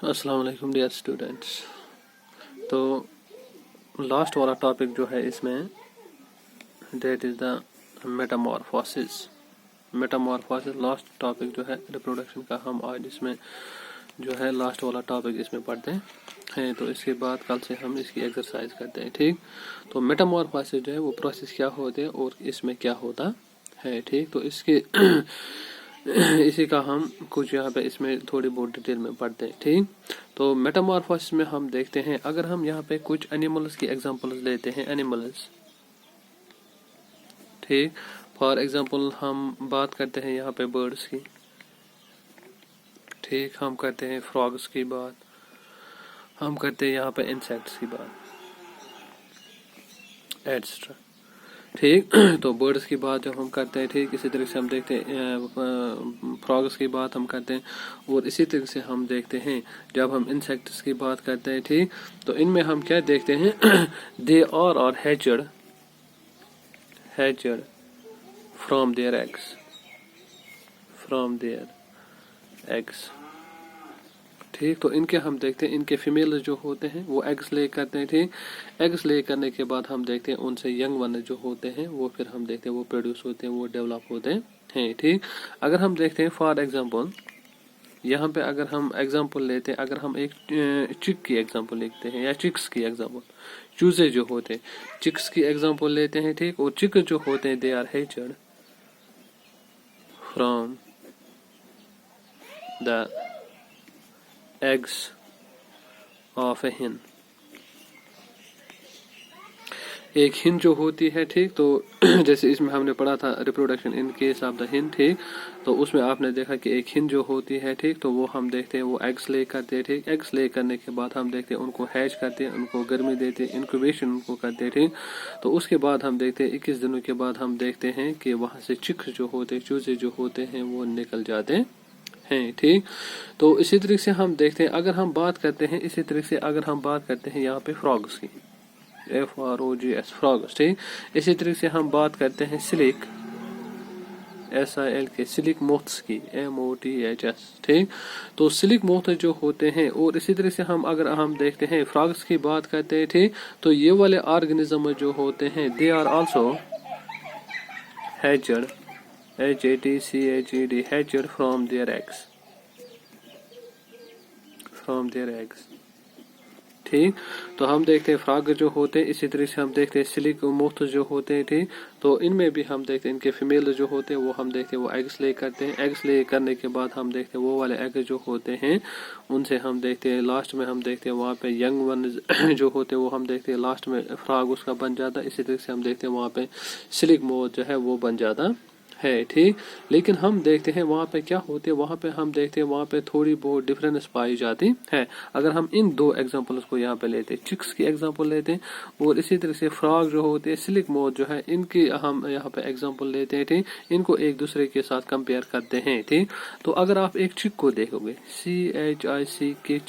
अस्सलाम वालेकुम dear students. तो लास्ट वाला टॉपिक जो है इसमें that is the Metamorphosis last topic जो है रिप्रोडक्शन का। हम आज इसमें जो है लास्ट वाला टॉपिक इसमें पढ़ते हैं। तो इसके बाद कल से हम इसकी एक्सरसाइज करते हैं। ठीक, तो मेटामॉर्फोसिस जो है वो प्रोसेस क्या होते हैं और इसमें क्या होता है। ठीक, तो इसके इसी का हम कुछ यहाँ पे इसमें थोड़ी बहुत डिटेल में पढ़ते हैं। ठीक, तो मेटामॉर्फोसिस में हम देखते हैं, अगर हम यहाँ पे कुछ एनिमल्स की एग्जांपल्स लेते हैं, एनिमल्स। ठीक, फॉर एग्जांपल हम बात करते हैं यहाँ पे बर्ड्स की। ठीक, हम करते हैं फ्रॉग्स की बात, हम करते हैं यहाँ पे इंसेक्ट्स की बात, एटसेट्रा। ठीक, तो बर्ड्स की बात जब हम करते हैं, ठीक, इसी तरह से हम देखते हैं फ्रॉग्स की बात हम करते हैं, और इसी तरह से हम देखते हैं जब हम इंसेक्ट्स की बात करते हैं। ठीक, तो इनमें हम क्या देखते हैं, they are hatched from their eggs. ठीक, तो इनके हम देखते हैं, इनके फीमेल जो होते हैं वो एग्स ले करते हैं। ठीक, एग्स ले करने के बाद हम देखते हैं उनसे यंग वन जो होते हैं वो फिर हम देखते हैं वो प्रोड्यूस होते हैं, वो डेवलप होते हैं। ठीक, अगर हम देखते हैं फॉर एग्जांपल यहाँ पे अगर हम एग्जांपल लेते हैं, अगर हम एक चिक की एग्जांपल लिखते हैं या चिक्स की एग्जांपल, चूजे जो होते हैं चिक्स की एग्जांपल लेते हैं। ठीक, और चिक जो होते हैं they are hatched from the eggs of a hen. एक हिन जो होती है, ठीक, तो जैसे इसमें हमने पढ़ा था reproduction in case of the हिन। ठीक, तो उसमें आपने देखा कि एक हिन जो होती है, ठीक, तो वो हम देखते हैं वो एग्स ले करते हैं। ठीक, एग्स ले करने के बाद हम देखते हैं उनको हैच करते हैं, उनको गर्मी देते हैं, इंक्यूबेशन उनको करते हैं। ठीक, तो उसके बाद हम देखते हैं 21 दिनों के बाद हम देखते हैं कि वहां से चिक्स जो होते हैं, चूजे जो होते हैं वो निकल जाते हैं। ठीक, तो इसी तरीके से हम देखते हैं, अगर हम बात करते हैं इसी तरीके से अगर हम बात करते हैं यहाँ पे फ्रॉग्स की, FROGS फ्रॉग्स। ठीक, इसी तरीके से हम बात करते हैं सिलिक SIL के, सिलिक मोथ्स की MOTHS। ठीक, तो सिलिक मोथ जो होते हैं, और इसी तरह से हम अगर हम देखते हैं फ्रॉग्स की बात करते हैं। ठीक, तो ये वाले ऑर्गेनिज्म जो होते हैं they are also hatched HATCHED hatched from their eggs। ठीक, तो हम देखते हैं फ्रॉग जो होते हैं, इसी तरह से हम देखते हैं सिलिक मोथ जो होते हैं। ठीक, तो इनमें भी हम देखते हैं इनके फीमेल जो होते हैं वो हम देखते हैं वो एग्स ले करते हैं। एग्स ले करने के बाद हम देखते हैं वो वाले एग जो होते हैं उनसे हम देखते हैं लास्ट में हम देखते हैं वहाँ पे यंग वन जो होते हैं वो हम देखते हैं लास्ट में फ्रॉग उसका बन जाता है। इसी तरह से हम देखते हैं वहाँ पे सिलिक मोथ जो है वो बन जाता है। ठीक, लेकिन हम देखते हैं वहाँ पे क्या होते हैं, वहाँ पे हम देखते हैं वहाँ पे थोड़ी बहुत डिफरेंस पाई जाती है। अगर हम इन दो एग्जांपल्स को यहाँ पे लेते हैं, चिक्स की एग्जांपल लेते हैं और इसी तरह से फ्रॉग जो होते हैं, सिलिक मोथ जो है, इनकी हम यहाँ पे एग्जांपल लेते हैं। ठीक, इनको एक दूसरे के साथ कंपेयर करते हैं। ठीक, तो अगर आप एक चिक को देखोगे CHIC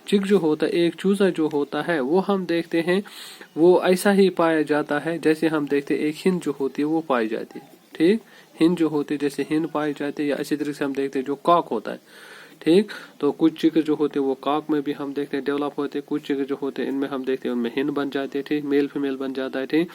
चिक जो होता है, एक चूजा जो होता है वो हम देखते हैं वो ऐसा ही पाया जाता है जैसे हम देखते हैं एक हिन जो होती है वो पाई जाती है। ठीक, हिन जो होती है जैसे हिन पाई जाती है, या इसी तरह से हम देखते हैं जो कॉक होता है। ठीक, तो कुछ चिक जो होते हैं वो कॉक में भी हम देखते हैं डेवलप होते हैं, कुछ चिक जो होते हैं इनमें हम देखते हैं उनमें हिन बन जाते हैं। ठीक, मेल फीमेल बन जाता है। ठीक,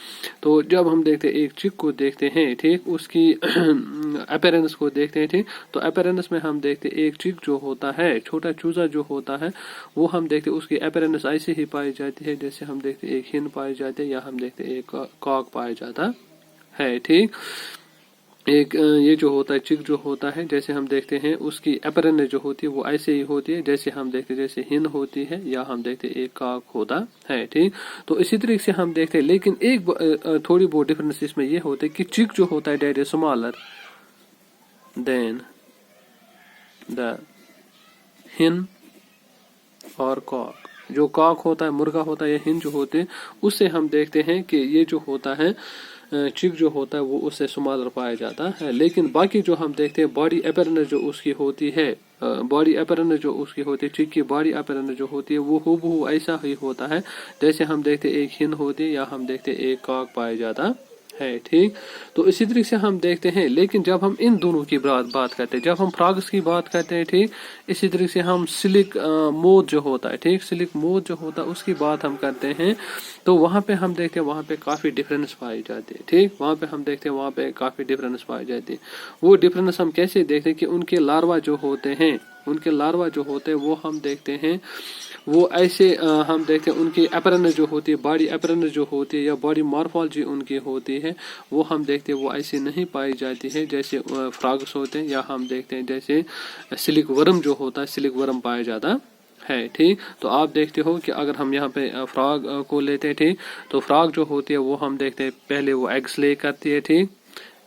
तो जब हम देखते हैं एक चिक को देखते हैं, ठीक, उसकी अपीयरेंस को देखते हैं। ठीक, तो अपीयरेंस में हम देखते हैं एक चिक जो होता है, छोटा चूजा जो होता है, वो हम देखते हैं उसकी अपीयरेंस ऐसी ही पाई जाती है जैसे हम देखते हैं एक हिन पाई जाती है या हम देखते हैं एक कॉक पाया जाता है। ठीक, एक ये जो होता है चिक जो होता है, जैसे हम देखते हैं उसकी अपीयरेंस जो होती है वो ऐसे ही होती है जैसे हम देखते हैं जैसे हिन होती है या हम देखते हैं एक कॉक होता है। ठीक, तो इसी तरीके से हम देखते हैं, लेकिन एक थोड़ी बहुत डिफरेंस इसमें ये होता है कि चिक जो होता है that is smaller than the hen और कॉक। जो कॉक होता है, मुर्गा होता है या हिन जो होते हैं, उससे हम देखते हैं कि ये जो होता है चिक जो होता है वो उससे स्मॉलर पाया जाता है। लेकिन बाकी जो हम देखते हैं बॉडी अपीयरेंस जो उसकी होती है, बॉडी अपीयरेंस जो उसकी होती है, चिक की बॉडी अपीयरेंस जो होती है वो हूबहू ऐसा ही होता है जैसे हम देखते हैं एक हिन होती है या हम देखते हैं एक कॉक पाया जाता है। ठीक, तो इसी तरीके से हम देखते हैं। लेकिन जब हम इन दोनों की बात करते हैं, जब हम फ्रॉग्स की बात करते हैं, ठीक, इसी तरीके से हम सिलिक मोथ जो होता है, ठीक, सिलिक मोथ जो होता है उसकी बात हम करते हैं, तो वहां पे हम देखते हैं वहां पे काफी डिफरेंस पाई जाती है। ठीक, वहां पे हम देखते हैं वहां पे काफी डिफरेंस पाई जाती है। वो डिफरेंस हम कैसे देखते हैं कि उनके लार्वा जो होते हैं, उनके लार्वा जो होते हैं वो हम देखते हैं वो ऐसे हम देखते हैं उनकी अपरेंस जो होती है, बॉडी अपरेंस जो होती है या बॉडी मॉर्फोलॉजी उनकी होती है, वो हम देखते हैं वो ऐसी नहीं पाई जाती है जैसे फ्रॉग्स होते हैं, या हम देखते हैं जैसे सिलिक वर्म जो होता है, सिलिक वर्म पाया जाता है। ठीक, तो आप देखते हो कि अगर हम यहाँ पे फ्रॉग को लेते हैं, ठीक, तो फ्रॉग जो होती है वो हम देखते हैं पहले वो एग्स ले करती है। ठीक,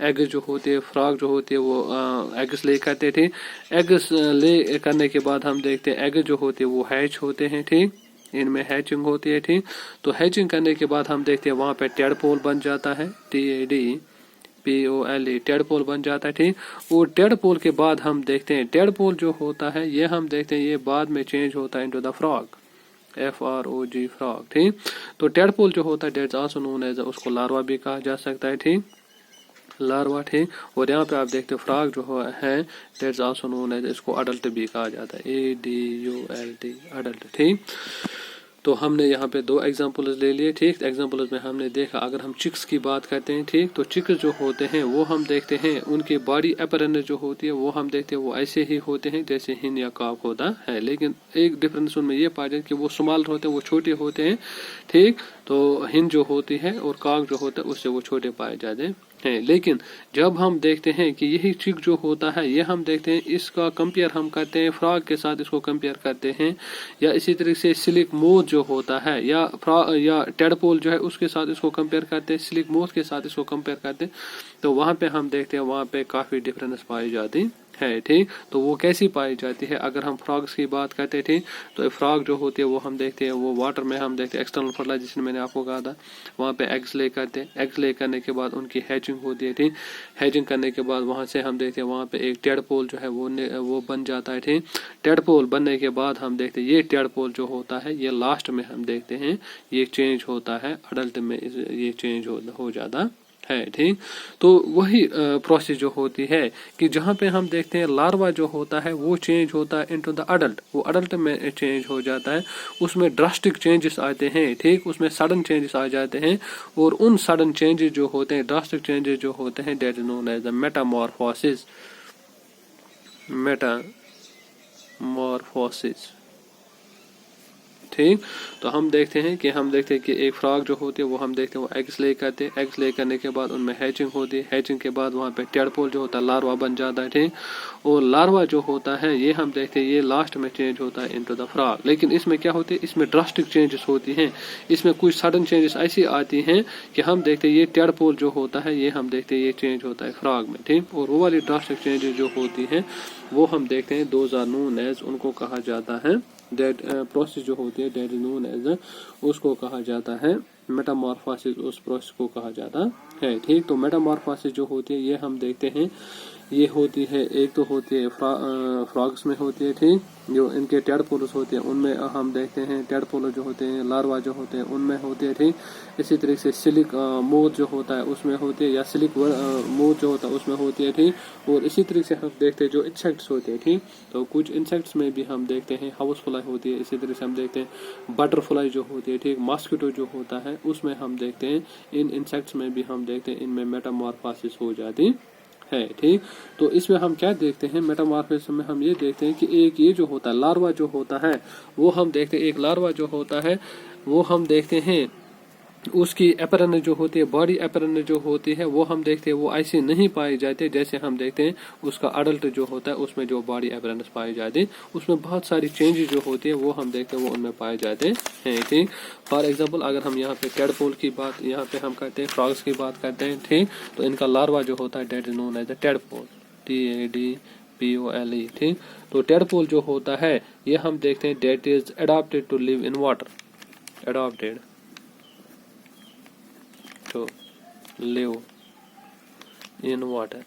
एग जो होती है, फ्रॉग जो होती है वो एग्स ले करते थे। एग्स ले करने के बाद हम देखते हैं एग जो होते हैं वो हैच होते हैं। ठीक, इनमें हैचिंग होती है। ठीक, तो हैचिंग करने के बाद हम देखते हैं वहां पे टेडपोल बन जाता है, TADPOLE, टेडपोल बन जाता है। ठीक, और टेडपोल के बाद हम देखते हैं टेडपोल जो होता है ये हम देखते हैं ये बाद में चेंज होता है into the frog, FROG, frog. ठीक, तो टेडपोल जो होता है दैट्स आल्सो नोन एज, उसको लार्वा भी कहा जा सकता है। ठीक, लार्वा। ठीक, और यहाँ पे आप देखते हो फ्रॉग जो है दैट्स आल्सो नोन एज, इसको अडल्ट भी कहा जाता है, ADULT, अडल्ट। ठीक, तो हमने यहाँ पे दो एग्जांपल्स ले लिए। ठीक, एग्जांपल्स में हमने देखा अगर हम चिक्स की बात करते हैं, ठीक, तो चिक्स जो होते हैं वो हम देखते हैं उनकी बॉडी अपरेंस जो होती है वो हम देखते हैं वो ऐसे ही होते हैं जैसे हिन या कॉक होता है। लेकिन एक डिफरेंस उनमें ये पाया जाए कि वो स्मॉल होते हैं, वो छोटे होते हैं। ठीक, तो हिन जो होती है और कॉक जो होता है उससे वो छोटे पाए जाते हैं। लेकिन जब हम देखते हैं कि यही चिक जो होता है ये हम देखते हैं इसका कंपेयर हम करते हैं फ्रॉग के साथ, इसको कंपेयर करते हैं, या इसी तरीके से सिलिक मोथ जो होता है या टेडपोल जो है उसके साथ इसको कंपेयर करते हैं, सिलिक मोथ के साथ इसको कंपेयर करते हैं, तो वहां पे हम देखते हैं वहां पे काफी डिफरेंस पाई जाती है। ठीक, तो वो कैसी पाई जाती है अगर हम फ्रॉग्स की बात करते थे, तो फ्रॉग जो होती है वो हम देखते हैं वो वाटर में हम देखते हैं एक्सटर्नल फर्टिलाइजेशन मैंने आपको कहा था, वहाँ पे एग्स ले करते हैं, एग्स ले करने के बाद उनकी हैचिंग होती है। ठीक, हैचिंग करने के बाद वहाँ से हम देखते हैं वहाँ पे एक टेडपोल जो है वो बन जाता है। ठीक, टेडपोल बनने के बाद हम देखते हैं ये टेडपोल जो होता है ये लास्ट में हम देखते हैं ये चेंज होता है, अडल्ट में ये चेंज हो जाता है। ठीक, तो वही प्रोसेस जो होती है कि जहाँ पे हम देखते हैं लार्वा जो होता है वो चेंज होता है इनटू द अडल्ट, वो अडल्ट में चेंज हो जाता है, उसमें ड्रास्टिक चेंजेस आते हैं। ठीक, उसमें सडन चेंजेस आ जाते हैं, और उन सडन चेंजेस जो होते हैं, ड्रास्टिक चेंजेस जो होते हैं, that is known as the metamorphosis, metamorphosis. ठीक, तो हम देखते हैं कि एक फ्रॉग जो होती है वो हम देखते हैं वो एग्स ले करते हैं, एग्स ले करने के बाद उनमें हैचिंग होती है, हैचिंग के बाद वहाँ पे टेडपोल जो होता है लार्वा बन जाता है। ठीक, और लार्वा जो होता है ये हम देखते हैं ये लास्ट में चेंज होता है इनटू द फ्रॉग। लेकिन इसमें क्या होती है, इसमें ड्रास्टिक चेंजेस होती हैं, इसमें कुछ सडन चेंजेस ऐसी आती हैं कि हम देखते हैं ये टेडपोल जो होता है ये हम देखते हैं ये चेंज होता है फ्रॉग में। ठीक, और वो वाली ड्रास्टिक चेंजेस जो होती हैं वो हम देखते हैं दोज आर नोन एज, उनको कहा जाता है दैट प्रोसेस जो होती है दैट इज नोन एज, उसको कहा जाता है मेटामॉर्फोसिस, उस प्रोसेस को कहा जाता है। ठीक, तो मेटामॉर्फोसिस जो होती है ये हम देखते हैं ये होती है, एक तो होती है फ्रॉग्स में होती है। ठीक, जो इनके टेडपोलस होते हैं उनमें हम देखते हैं टेडपोलस जो होते हैं, लार्वा जो होते हैं उनमें होते हैं। ठीक, इसी तरीके से सिलिक मोथ जो होता है उसमें होती है, या सिलिक मोथ जो होता है उसमें होती है। ठीक, और इसी तरीके से हम देखते हैं जो इंसेक्ट्स होते हैं। ठीक, तो कुछ इंसेक्ट्स में भी हम देखते हैं हाउस फ्लाई होती है, इसी तरह से हम देखते हैं बटरफ्लाई जो होती है। ठीक, मॉस्किटो जो होता है उसमें हम देखते हैं, इन इंसेक्ट्स में भी हम देखते हैं इनमें मेटामॉर्फोसिस हो जाती है। ठीक, तो इसमें हम क्या देखते हैं, मेटामॉर्फोसिस में हम ये देखते हैं कि एक ये जो होता है लार्वा जो होता है वो हम देखते हैं, एक लार्वा जो होता है वो हम देखते हैं उसकी अपरेंस जो होती है, बॉडी अपरेंस जो होती है वो हम देखते हैं वो ऐसे नहीं पाई जाती जैसे हम देखते हैं उसका अडल्ट जो होता है उसमें जो बॉडी अपरेंस पाई जाती है उसमें बहुत सारी चेंजेस जो होती है वो हम देखते हैं वो उनमें पाए जाते हैं। ठीक, फॉर एग्जांपल अगर हम यहाँ पे टेडपोल की बात यहाँ पे हम करते हैं, फ्रॉग्स की बात करते हैं। ठीक, तो इनका लार्वा जो होता है that is known as the tadpole, TADPOLE। ठीक, तो टेडपोल जो होता है ये हम देखते हैं that is adopted to live in water, adopted to live in water।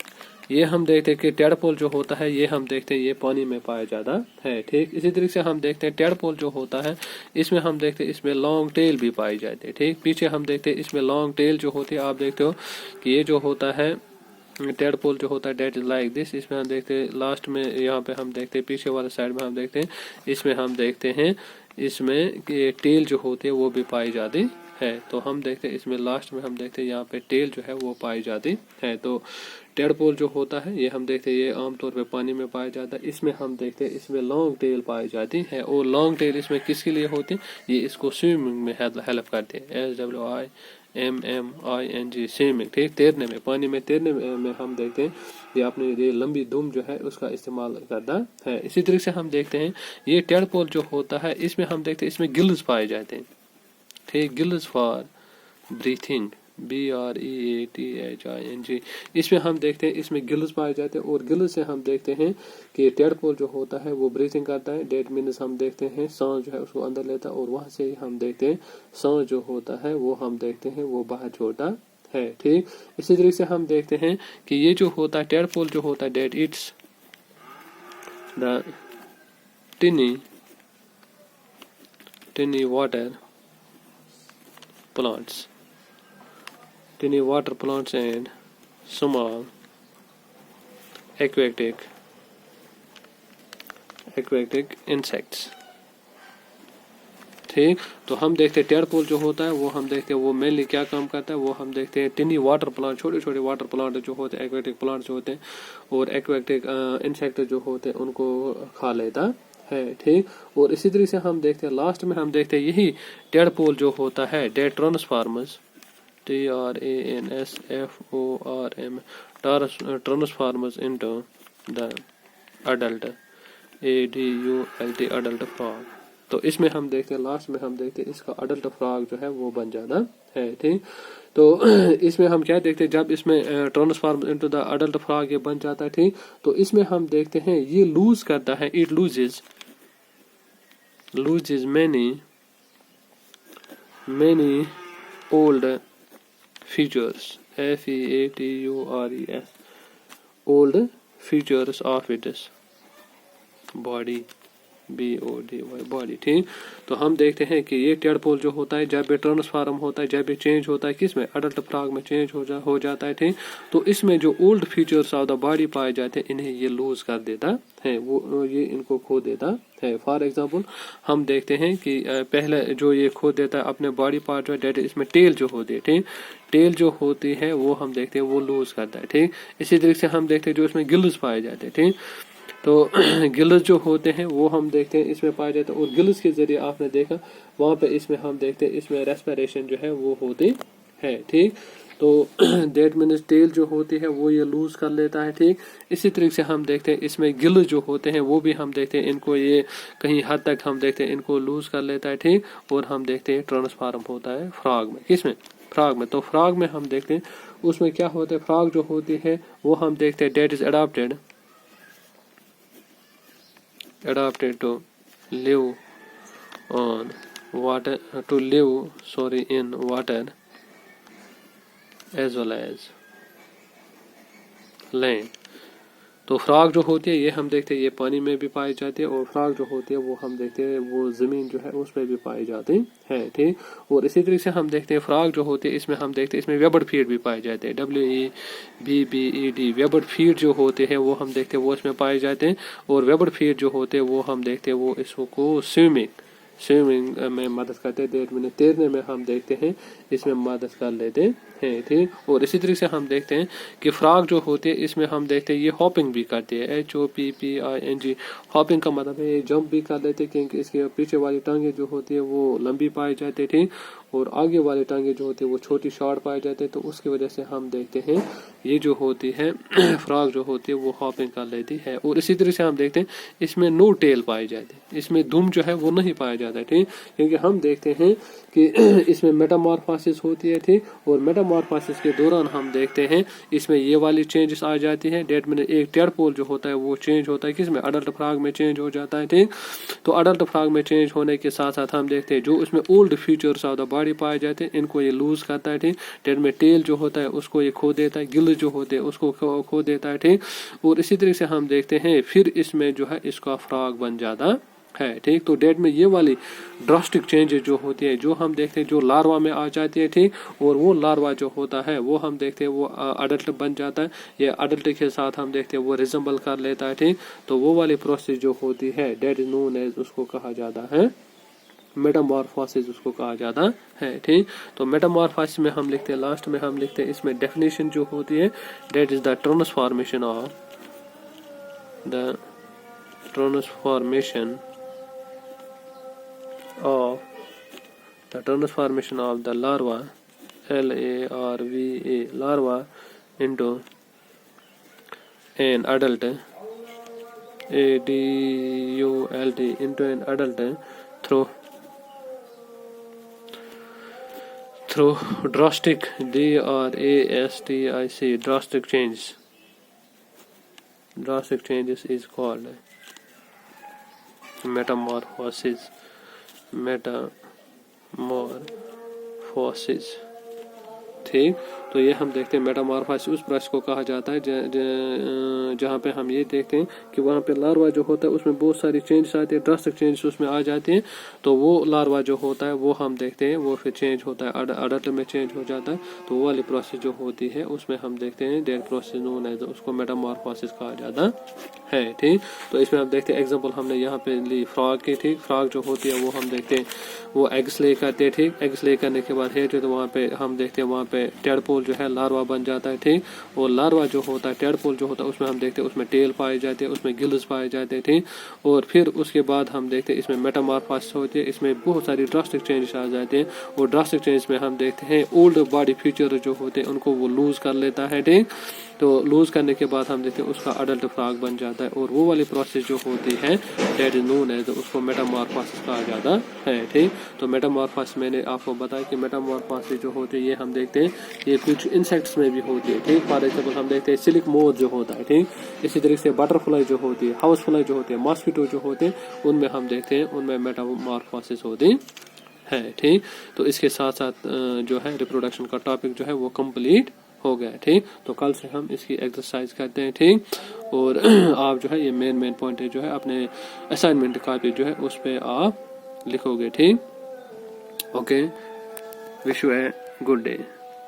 ये हम देखते हैं कि टेडपोल जो होता है ये हम देखते हैं ये पानी में पाया जाता है। ठीक, इसी तरीके से हम देखते हैं टेडपोल जो होता है इसमें हम देखते हैं इसमें लॉन्ग टेल भी पाई जाती है। ठीक, पीछे हम देखते हैं इसमें लॉन्ग टेल जो होती है, आप देखते हो कि ये जो होता है टेडपोल जो होता है डेट इज लाइक दिस। इसमें हम देखते हैं लास्ट में, यहाँ पे हम देखते हैं पीछे वाले साइड में हम देखते हैं इसमें हम देखते हैं इसमें टेल जो होती है वो भी पाई जाती है। तो हम देखते हैं इसमें लास्ट में हम देखते हैं यहाँ पे टेल जो है वो पाई जाती है। तो टेडपोल जो होता है ये हम देखते हैं ये आमतौर पे पानी में पाया जाता है। इसमें हम देखते हैं इसमें लॉन्ग टेल पाई जाती है, और लॉन्ग टेल इसमें किसके लिए होती है, ये इसको स्विमिंग में हेल्प करते हैं। SWIMMING swimming. ठीक, तैरने में, पानी में तैरने में हम देखते हैं ये अपनी ये लंबी दुम जो है उसका इस्तेमाल करता है। इसी तरीके से हम देखते हैं ये टेडपोल जो होता है इसमें हम देखते हैं इसमें गिल्स पाए जाते हैं। ठीक, गिल्स फॉर ब्रीथिंग, BREATHING। इसमें हम देखते हैं इसमें गिल्स पाए जाते हैं, और गिल्स से हम देखते हैं कि टेडपोल जो होता है वो ब्रीथिंग करता है। डेट मीन्स हम देखते हैं सांस जो है उसको अंदर लेता है, और वहां से हम देखते हैं सांस जो होता है वो हम देखते हैं वो बाहर छोड़ता है। ठीक, इसी तरीके से हम देखते हैं कि ये जो होता है टेडपोल जो होता है that it's the tiny water plants and small aquatic insects। ठीक, तो हम देखते हैं टेडपोल जो होता है वो हम देखते हैं वो मेनली क्या काम करता है, वो हम देखते हैं टिनी वाटर प्लांट, छोटे छोटे वाटर प्लांट जो होते हैं, एक्वेटिक प्लांट जो होते हैं, और एक्वेटिक इंसेक्ट जो होते हैं उनको खा लेता है। ठीक, और इसी तरीके से हम देखते हैं लास्ट में हम देखते हैं यही टेडपोल जो होता है that transformers, TRANSFORM transformers into the adult ADULT adult frog. तो इसमें हम देखते हैं लास्ट में हम देखते हैं इसका अडल्ट फ्रॉग जो है वो बन जाता है। ठीक, तो इसमें हम क्या देखते हैं जब इसमें transform into the adult frog ये बन जाता है। ठीक, तो इसमें हम देखते हैं ये लूज करता है, it loses many old features, FEATURES, old features of its body, BODY body. ठीक, तो हम देखते हैं कि ये टेडपोल जो होता है जब ये ट्रांसफॉर्म होता है, जब ये चेंज होता है किस में, अडल्ट फ्रॉग में चेंज हो जाता है। ठीक, तो इसमें जो old features of the body पाए जाते हैं इन्हें ये लूज कर देता है, वो ये इनको खो देता है। फॉर एग्जांपल हम देखते हैं कि पहले जो ये खो देता है अपने बॉडी पार्ट जो है इसमें टेल जो होती है। ठीक, टेल जो होती है वो हम देखते हैं वो लूज करता है। ठीक, इसी तरीके से हम देखते हैं जो इसमें गिल्स पाए जाते हैं। ठीक, तो गिल्स जो होते हैं वो हम देखते हैं इसमें पाए जाते हैं, और गिल्स के जरिए आपने देखा वहां पे इसमें हम देखते हैं इसमें रेस्पिरेशन जो है वो होती है। ठीक, तो डेट मीन्स टेल जो होती है वो ये लूज कर लेता है। ठीक, इसी तरीके से हम देखते हैं इसमें गिल जो होते हैं वो भी हम देखते हैं इनको ये कहीं हद तक हम देखते हैं इनको लूज कर लेता है। ठीक, और हम देखते हैं ट्रांसफॉर्म होता है फ्रॉग में, किसमें, फ्रॉग में। तो फ्रॉग में हम देखते हैं उसमें क्या होता है, फ्रॉग जो होती है वो हम देखते हैं that is adopted to live on water, in water as well as land। तो फ्रॉग जो होती है ये हम देखते हैं ये पानी में भी पाई जाती है, और फ्रॉग जो होती है वो हम देखते हैं वो जमीन जो है उस पर भी पाई जाती है। ठीक, और इसी तरीके से हम देखते हैं फ्रॉग जो होती है इसमें हम देखते हैं इसमें वेबर्ड फीड भी पाए जाते हैं, WEBBED वेबर्ड फीड जो होते हैं वो हम देखते हैं वो इसमें पाए जाते हैं, और वेबर्ड फीड जो होते हैं वो हम देखते हैं वो इसको स्विमिंग में मदद करते हैं, तैरने में हम देखते हैं इसमें मदद कर लेते हैं। ठीक, और इसी तरीके से हम देखते हैं कि फ्रॉग जो होती है इसमें हम देखते हैं ये हॉपिंग भी करती है, HOPPING। हॉपिंग का मतलब है ये जंप भी कर लेते हैं, क्योंकि इसके पीछे वाली टांगे जो होती है वो लंबी पाई जाती है। ठीक, और आगे वाली टांगे जो होती है वो छोटी शॉर्ट पाई जाती है, तो उसकी वजह से हम देखते हैं ये जो होती है फ्रॉग जो होती है वो हॉपिंग कर लेती है। और इसी तरह से हम देखते हैं इसमें नो टेल पाई जाती है, इसमें दुम जो है वो नहीं पाया जाता है, ठीक, क्योंकि हम देखते हैं कि इसमें मेटामॉर्फोसिस होती है, ठीक, और मेटामॉर्फोसिस के दौरान हम देखते हैं इसमें ये वाली चेंजेस आ जाती है। डेट में एक टेडपोल जो होता है वो चेंज होता है किसमें, अडल्ट फ्रॉग में चेंज हो जाता है, ठीक। तो अडल्ट फ्रॉग में चेंज होने के साथ साथ हम देखते हैं जो उसमें old features of the body पाए जाते हैं इनको ये लूज करता है, ठीक। डेट में टेल जो होता है उसको ये खो देता है, गिल जो होते हैं उसको खो देता है, ठीक। और इसी तरीके से हम देखते हैं फिर इसमें जो है इसका फ्रॉग बन जाता है, ठीक। तो डेट में ये वाली ड्रास्टिक चेंजेस जो होती है जो हम देखते हैं जो लार्वा में आ जाती है, ठीक, और वो लार्वा जो होता है वो हम देखते हैं वो अडल्ट बन जाता है, ये अडल्ट के साथ हम देखते हैं वो रिजेंबल कर लेता है, ठीक। तो वो वाली प्रोसेस जो होती है डेट इज नोन एज, उसको कहा जाता है मेटामॉर्फोसिस, उसको कहा जाता है, ठीक। तो मेटामॉर्फोसिस में हम लिखते हैं लास्ट में हम लिखते हैं इसमें डेफिनेशन जो होती है that is the transformation of the larva, LARVA, larva into an adult, ADULT, into an adult through drastic, DRASTIC, drastic changes. Drastic changes is called metamorphosis. ठीक। तो ये हम देखते हैं मेटामॉर्फोसिस उस प्रोसेस को कहा जाता है जहाँ पे हम ये देखते हैं कि वहाँ पे लार्वा जो होता है उसमें बहुत सारी चेंजेस आते हैं, ड्रास्टिक चेंजेस उसमें आ जाते हैं। तो वो लार्वा जो होता है वो हम देखते हैं वो फिर चेंज होता है, अडल्ट में चेंज हो जाता है। तो वो वाली प्रोसेस जो होती है उसमें हम देखते हैं डेट प्रोसेस नोन है, तो उसको मेटामॉर्फोसिस कहा जाता है, ठीक। तो इसमें हम देखते हैं एग्जाम्पल हमने यहाँ पे ली फ्रॉग की, ठीक। फ्रॉग जो होती है वो हम देखते हैं वो एग्स ले करते हैं, ठीक। एग्स ले करने के बाद है तो वहाँ पे हम देखते हैं वहाँ पे टेडपोल जो है लार्वा बन जाता है, ठीक। और लार्वा जो होता है टेडपोल जो होता है उसमें हम देखते हैं उसमें टेल पाए जाते हैं, उसमें गिल्स पाए जाते हैं, ठीक। और फिर उसके बाद हम देखते हैं इसमें मेटामॉर्फोसिस होती है, इसमें बहुत सारी ड्रास्टिक चेंजेस आ जाते हैं। और ड्रास्टिक चेंज में हम देखते हैं ओल्ड बॉडी फीचर जो होते हैं उनको वो लूज कर लेता है, ठीक। तो लूज करने के बाद हम देखते हैं उसका अडल्ट फ्रॉग बन जाता है। और वो वाली प्रोसेस जो होती है डेट इज नोन है, तो उसको मेटामॉर्फोसिस कहा जाता है, ठीक। तो मेटामॉर्फोसिस मैंने आपको बताया कि मेटामॉर्फोसिस जो होती है ये हम देखते हैं ये कुछ इंसेक्ट्स में भी होती है, ठीक। फॉर एग्जाम्पल हम देखते हैं सिल्क मोथ जो होता है, ठीक। इसी तरीके से बटरफ्लाई जो होती है, हाउस फ्लाई जो होती है, मॉस्किटो जो होते हैं उनमें हम देखते हैं उनमें मेटामॉर्फोसिस होती है, ठीक। तो इसके साथ साथ जो है रिप्रोडक्शन का टॉपिक जो है वो कंप्लीट हो गया, ठीक। तो कल से हम इसकी एक्सरसाइज करते हैं, ठीक। और आप जो है ये मेन पॉइंट है जो है अपने असाइनमेंट कॉपी जो है उस पे आप लिखोगे, ठीक। Okay, wish U a good day.